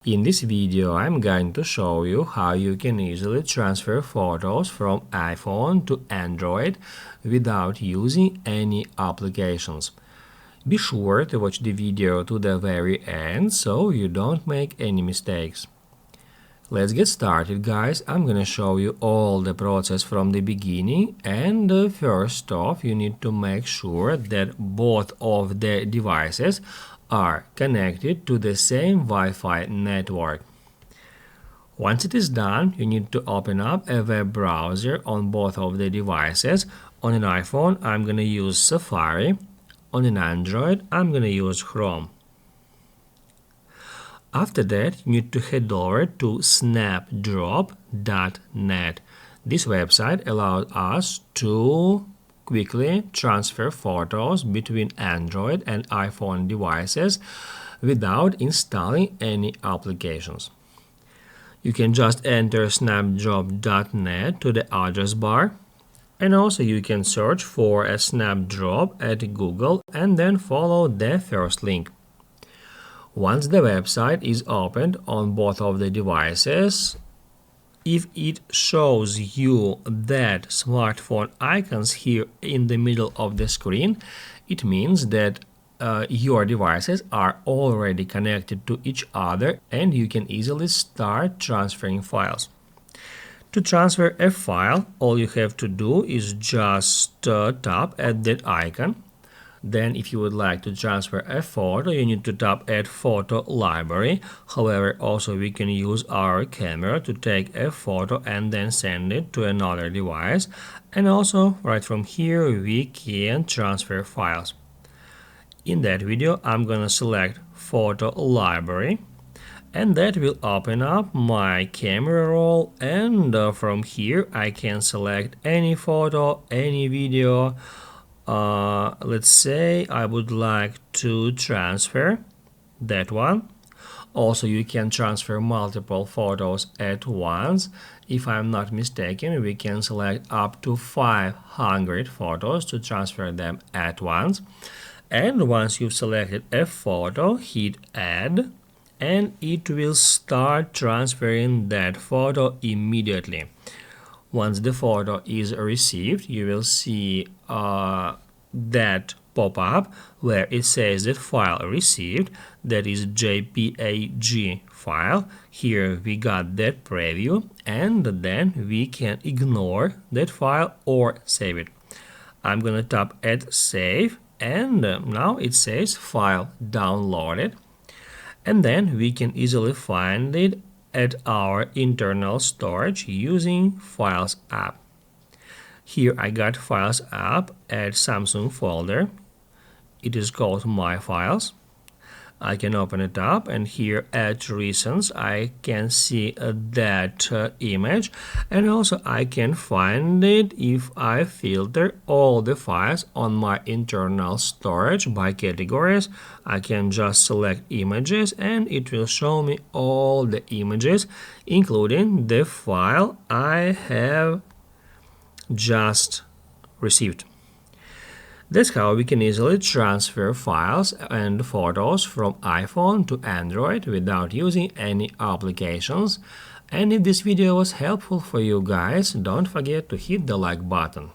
In this video, I'm going to show you how you can easily transfer photos from iPhone to Android without using any applications. Be sure to watch the video to the very end so you don't make any mistakes. Let's get started, guys. I'm gonna show you all the process from the beginning, and first off you need to make sure that both of the devices are connected to the same Wi-Fi network. Once it is done, you need to open up a web browser on both of the devices. On an iPhone, I'm gonna use Safari. On an Android, I'm gonna use Chrome. After that, you need to head over to snapdrop.net. This website allows us to quickly transfer photos between Android and iPhone devices without installing any applications. You can just enter snapdrop.net to the address bar, and also you can search for a Snapdrop at Google and then follow the first link. Once the website is opened on both of the devices, if it shows you that smartphone icons here in the middle of the screen, it means that your devices are already connected to each other and you can easily start transferring files. To transfer a file, all you have to do is just tap at that icon. Then if you would like to transfer a photo, you need to tap at Photo Library. However, also we can use our camera to take a photo and then send it to another device. And also right from here we can transfer files. In that video, I'm gonna select Photo Library, and that will open up my camera roll, and from here I can select any photo, any video. Let's say I would like to transfer that one. Also, you can transfer multiple photos at once. If I'm not mistaken, we can select up to 500 photos to transfer them at once. And once you've selected a photo, hit add, and it will start transferring that photo immediately. Once the photo is received, you will see that pop up where it says that file received, that is JPEG file. Here we got that preview, and then we can ignore that file or save it. I'm gonna tap at save, and now it says file downloaded, and then we can easily find it at our internal storage using Files app. Here I got Files app at Samsung folder. It is called My Files. I can open it up, and here at Recents I can see that image, and also I can find it if I filter all the files on my internal storage by categories. I can just select images and it will show me all the images, including the file I have just received. That's how we can easily transfer files and photos from iPhone to Android without using any applications. And if this video was helpful for you guys, don't forget to hit the like button.